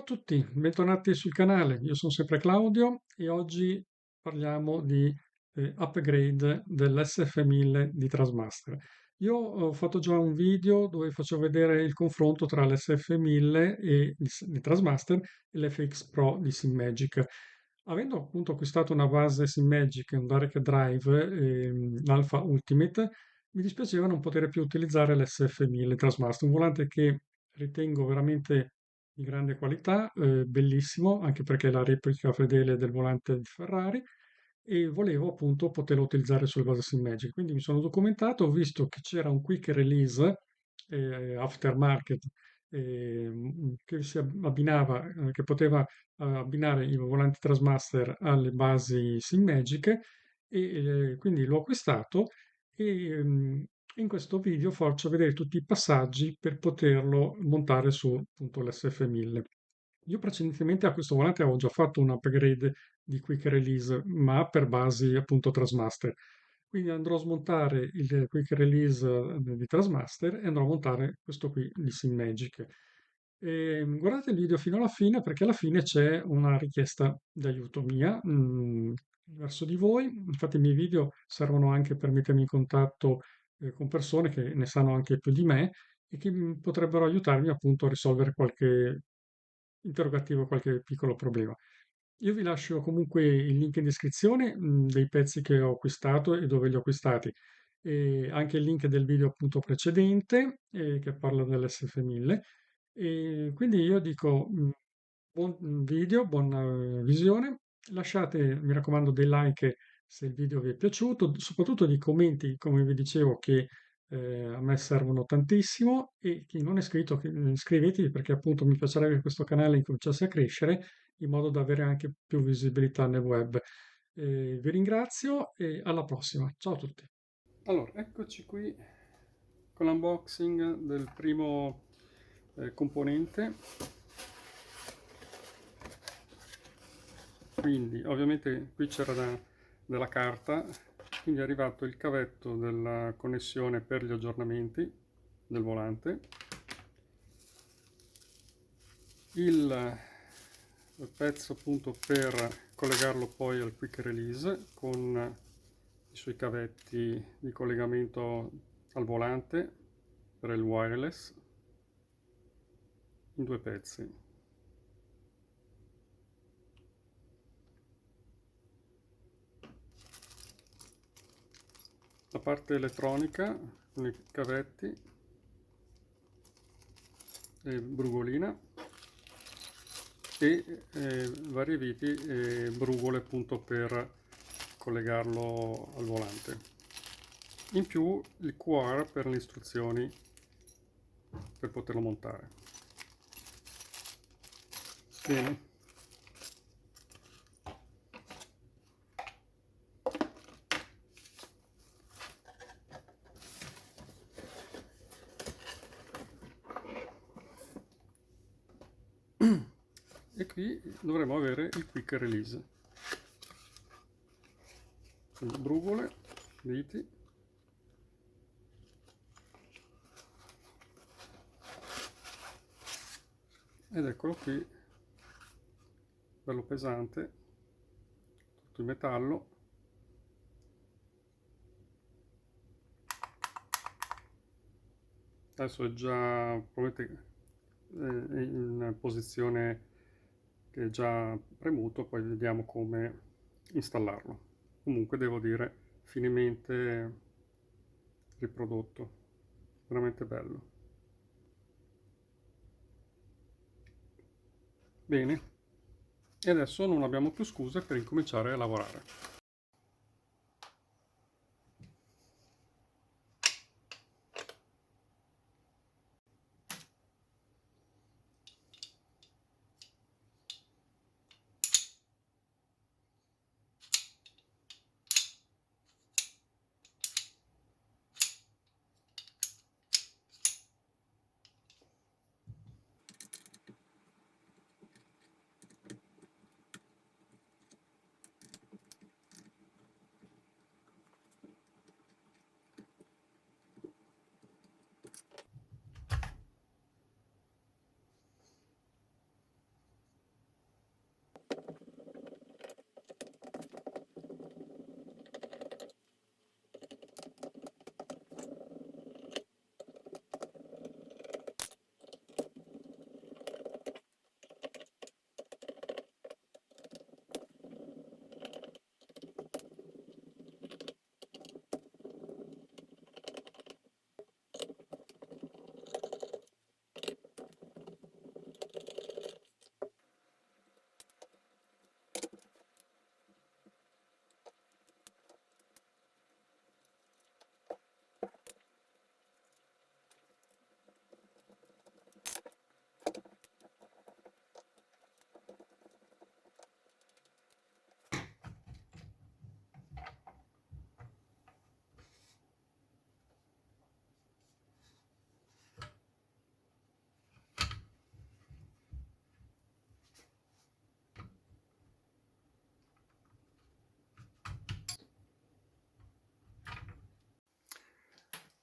Ciao a tutti, bentornati sul canale. Io sono sempre Claudio e oggi parliamo di upgrade dell'SF1000 di Trasmaster. Io ho fatto già un video dove faccio vedere il confronto tra l'SF1000 di Trasmaster e l'FX Pro di SimMagic. Avendo appunto acquistato una base SimMagic e un Direct Drive, l'Alpha Ultimate, mi dispiaceva non poter più utilizzare l'SF1000 Trasmaster, un volante che ritengo veramente di grande qualità, bellissimo, anche perché è la replica fedele del volante di Ferrari e volevo appunto poterlo utilizzare sulle base SimMagic. Quindi mi sono documentato, ho visto che c'era un quick release aftermarket che si abbinava, che poteva abbinare i volanti Trasmaster alle basi SimMagic e quindi l'ho acquistato e in questo video faccio vedere tutti i passaggi per poterlo montare su appunto l'SF1000. Io precedentemente a questo volante avevo già fatto un upgrade di quick release, ma per basi appunto Trasmaster. Quindi andrò a smontare il quick release di Trasmaster e andrò a montare questo qui di SimMagic. Guardate il video fino alla fine perché alla fine c'è una richiesta d'aiuto mia verso di voi. Infatti i miei video servono anche per mettermi in contatto con persone che ne sanno anche più di me e che potrebbero aiutarmi appunto a risolvere qualche interrogativo, qualche piccolo problema. Io vi lascio comunque il link in descrizione dei pezzi che ho acquistato e dove li ho acquistati e anche il link del video appunto precedente che parla dell'SF1000 e quindi io dico buon video, buona visione, lasciate mi raccomando dei like se il video vi è piaciuto, soprattutto dei commenti come vi dicevo che a me servono tantissimo e chi non è iscritto iscrivetevi perché appunto mi piacerebbe che questo canale incominciasse a crescere in modo da avere anche più visibilità nel web. Vi ringrazio e alla prossima. Ciao a tutti. Allora, eccoci qui con l'unboxing del primo componente. Quindi, ovviamente qui c'era della carta, quindi è arrivato il cavetto della connessione per gli aggiornamenti del volante, il pezzo appunto per collegarlo poi al quick release con i suoi cavetti di collegamento al volante per il wireless in due pezzi. La parte elettronica con i cavetti e brugolina e varie viti e brugole appunto per collegarlo al volante. In più il QR per le istruzioni per poterlo montare. Bene. E qui dovremo avere il quick release. Quindi brugole, viti. Ed eccolo qui, bello pesante, tutto in metallo. Adesso è già probabilmente in posizione che è già premuto, poi vediamo come installarlo. Comunque devo dire finemente riprodotto, veramente bello. Bene, e adesso non abbiamo più scuse per incominciare a lavorare.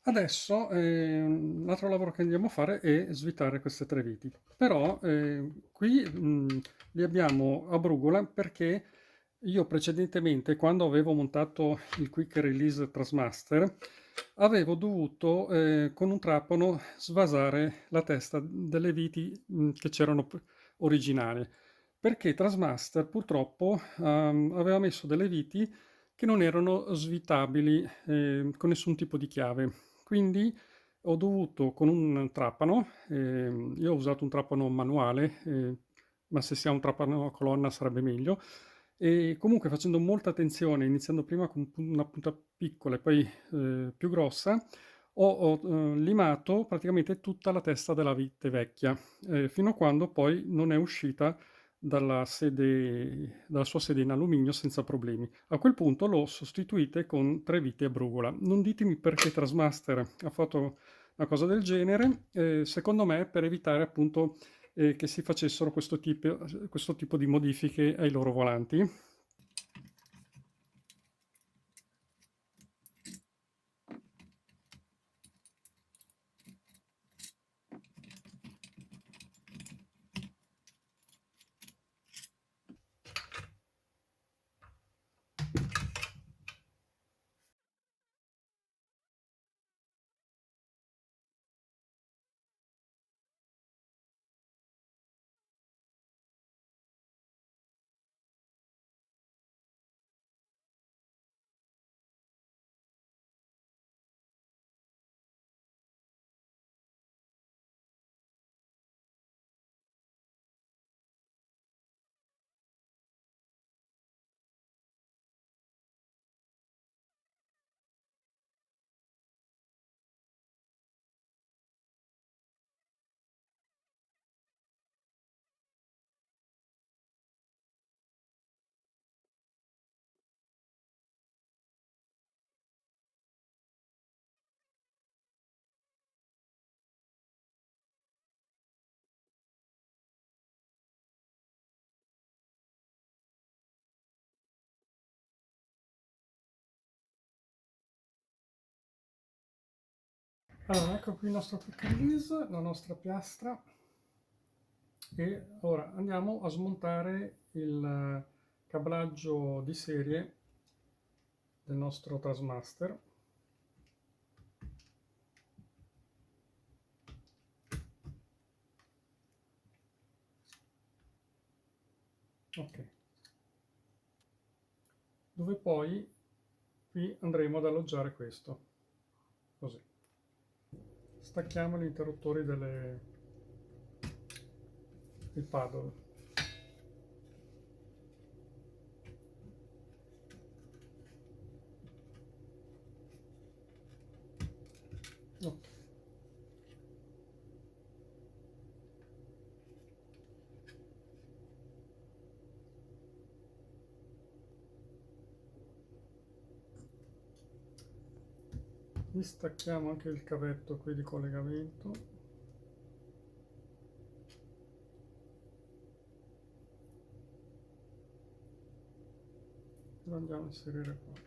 Adesso l'altro lavoro che andiamo a fare è svitare queste tre viti, però qui li abbiamo a brugola perché io precedentemente, quando avevo montato il Quick Release Trasmaster, avevo dovuto con un trapano svasare la testa delle viti che c'erano originali, perché Trasmaster purtroppo aveva messo delle viti che non erano svitabili con nessun tipo di chiave. Quindi ho dovuto con un trapano, io ho usato un trapano manuale, ma se si ha un trapano a colonna sarebbe meglio, e comunque facendo molta attenzione, iniziando prima con una punta piccola e poi più grossa, ho limato praticamente tutta la testa della vite vecchia, fino a quando poi non è uscita dalla sua sede in alluminio senza problemi. A quel punto l'ho sostituite con tre viti a brugola. Non ditemi perché Trasmaster ha fatto una cosa del genere, secondo me per evitare appunto che si facessero questo tipo di modifiche ai loro volanti. Allora, ecco qui il nostro quick release, la nostra piastra, e ora andiamo a smontare il cablaggio di serie del nostro Trasmaster. Ok, dove poi qui andremo ad alloggiare questo, così. Stacchiamo gli interruttori del paddle. Ok. Distacchiamo anche il cavetto qui di collegamento e lo andiamo a inserire qua.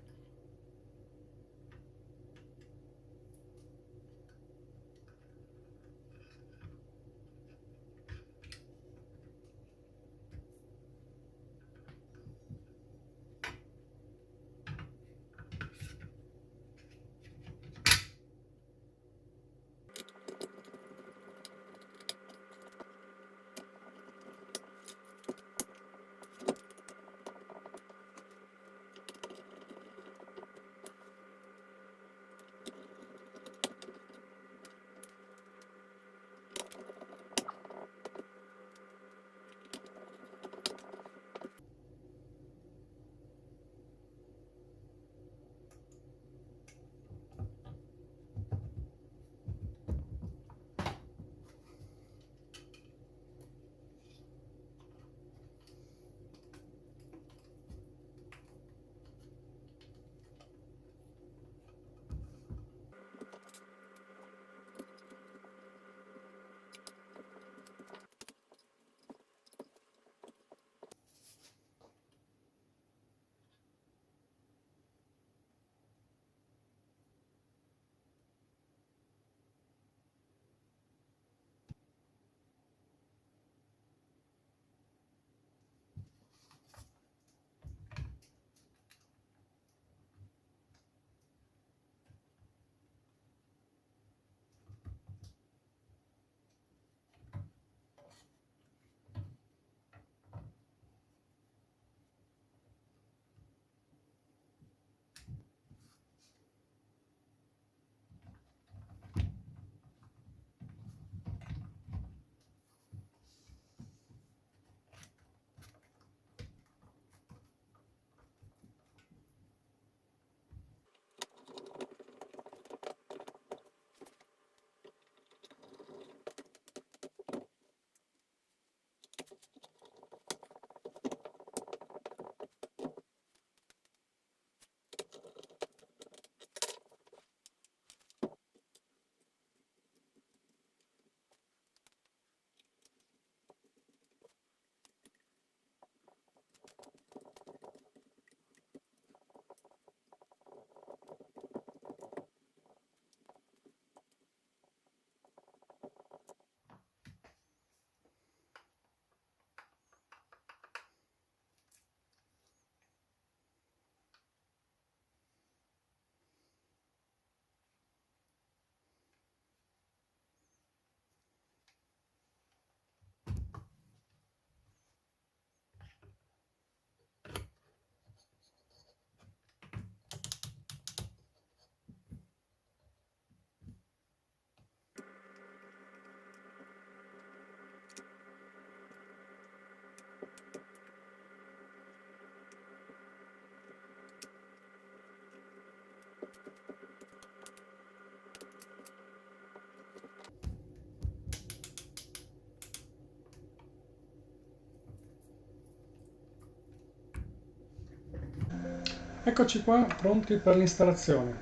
Eccoci qua, pronti per l'installazione.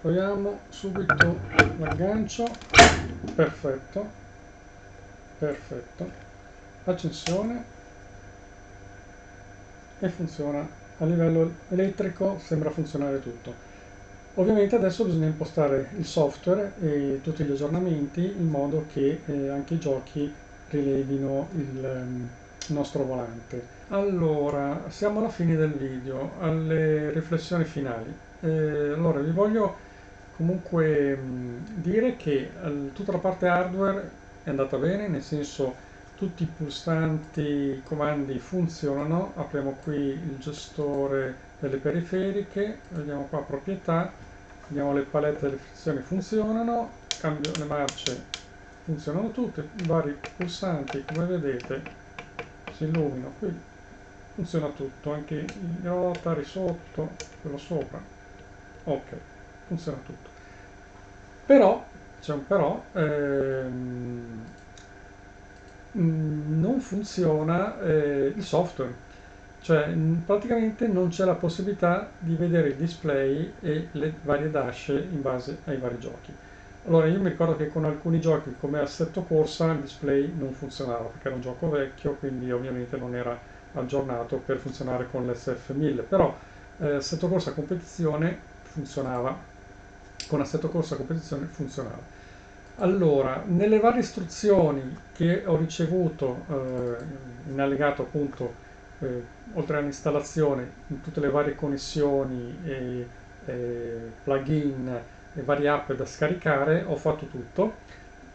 Proviamo subito l'aggancio. Perfetto, perfetto. Accensione e funziona. A livello elettrico sembra funzionare tutto. Ovviamente adesso bisogna impostare il software e tutti gli aggiornamenti in modo che anche i giochi rilevino il nostro volante. Allora, siamo alla fine del video, alle riflessioni finali. Allora, vi voglio comunque dire che tutta la parte hardware è andata bene, nel senso tutti i pulsanti, i comandi funzionano. Apriamo qui il gestore delle periferiche, vediamo qua proprietà, vediamo le palette delle frizioni funzionano, cambio le marce funzionano tutte, i vari pulsanti come vedete si illuminano qui, funziona tutto, anche il rotary sotto, quello sopra, ok, funziona tutto. Però, c'è un però, non funziona il software, cioè praticamente non c'è la possibilità di vedere il display e le varie dash in base ai vari giochi. Allora io mi ricordo che con alcuni giochi come Assetto Corsa il display non funzionava perché era un gioco vecchio, quindi ovviamente non era aggiornato per funzionare con l'SF1000, però Assetto Corsa Competizione funzionava, con Assetto Corsa Competizione funzionava. Allora, nelle varie istruzioni che ho ricevuto in allegato appunto, oltre all'installazione, in tutte le varie connessioni e plugin e varie app da scaricare, ho fatto tutto.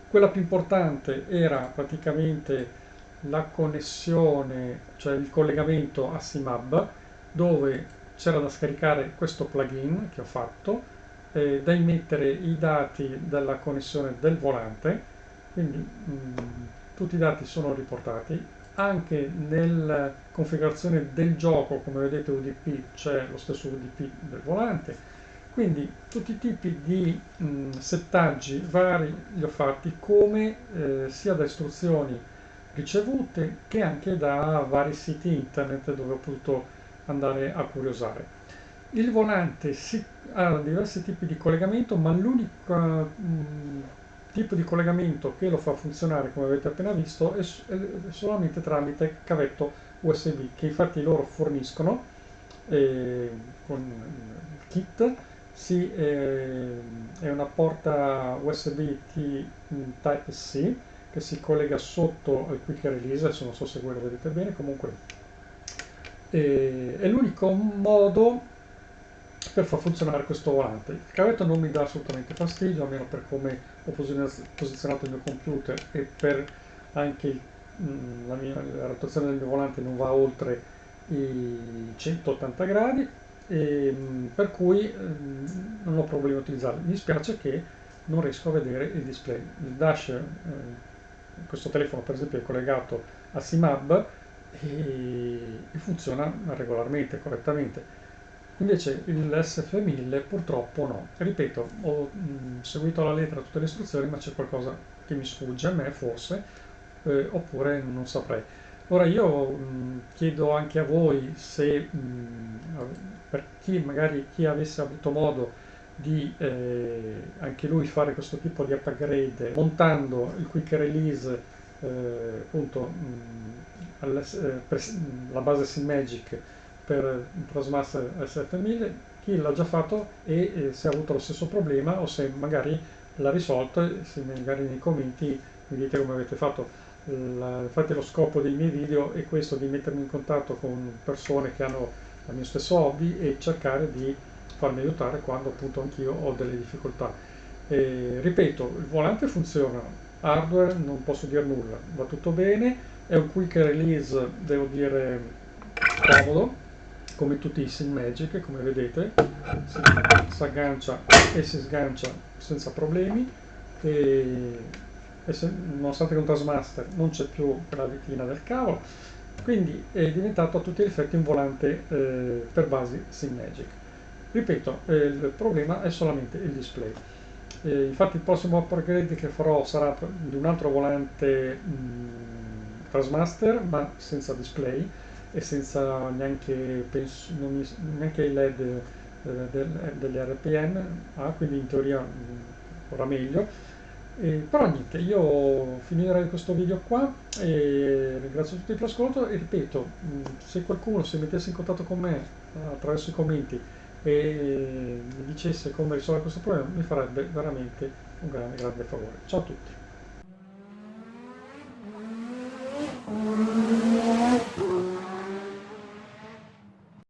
Quella più importante era praticamente la connessione, cioè il collegamento a SIMAB, dove c'era da scaricare questo plugin che ho fatto, da immettere i dati della connessione del volante, quindi tutti i dati sono riportati, anche nella configurazione del gioco, come vedete UDP c'è lo stesso UDP del volante, quindi tutti i tipi di settaggi vari li ho fatti come sia da istruzioni ricevute che anche da vari siti internet dove ho potuto andare a curiosare. Il volante ha diversi tipi di collegamento, ma l'unico tipo di collegamento che lo fa funzionare, come avete appena visto, è solamente tramite cavetto USB, che infatti loro forniscono con il kit. È una porta USB Type-C che si collega sotto al Quick Release, adesso non so se voi lo vedete bene, comunque è l'unico modo per far funzionare questo volante. Il cavetto non mi dà assolutamente fastidio, almeno per come ho posizionato il mio computer e per anche la rotazione del mio volante non va oltre i 180 gradi, per cui non ho problemi a utilizzarlo. Mi dispiace che non riesco a vedere il display. Il dash, questo telefono per esempio è collegato a SIMAB e funziona regolarmente, correttamente. Invece il SF1000 purtroppo no. Ripeto, ho seguito alla lettera tutte le istruzioni, ma c'è qualcosa che mi sfugge a me forse, oppure non saprei. Ora io chiedo anche a voi se per chi magari chi avesse avuto modo di anche lui fare questo tipo di upgrade montando il quick release appunto la base SynMagic per Trasmaster SF1000, chi l'ha già fatto e se ha avuto lo stesso problema o se magari l'ha risolto, e se magari nei commenti mi dite come avete fatto. Infatti lo scopo dei miei video è questo, di mettermi in contatto con persone che hanno il mio stesso hobby e cercare di farmi aiutare quando appunto anch'io ho delle difficoltà. Ripeto, il volante funziona, hardware non posso dire nulla, va tutto bene, è un quick release, devo dire, comodo, come tutti i SynMagic, come vedete, si aggancia e si sgancia senza problemi, e, nonostante con Taskmaster non c'è più la vitina del cavolo, quindi è diventato a tutti gli effetti un volante per basi SynMagic. Ripeto, il problema è solamente il display. Infatti il prossimo upgrade che farò sarà di un altro volante Taskmaster ma senza display, e senza neanche, neanche i LED delle RPN, quindi in teoria ora meglio. Però niente, io finirei questo video qua e ringrazio tutti per l'ascolto e ripeto, se qualcuno si mettesse in contatto con me attraverso i commenti e mi dicesse come risolvere questo problema, mi farebbe veramente un grande, grande favore. Ciao a tutti.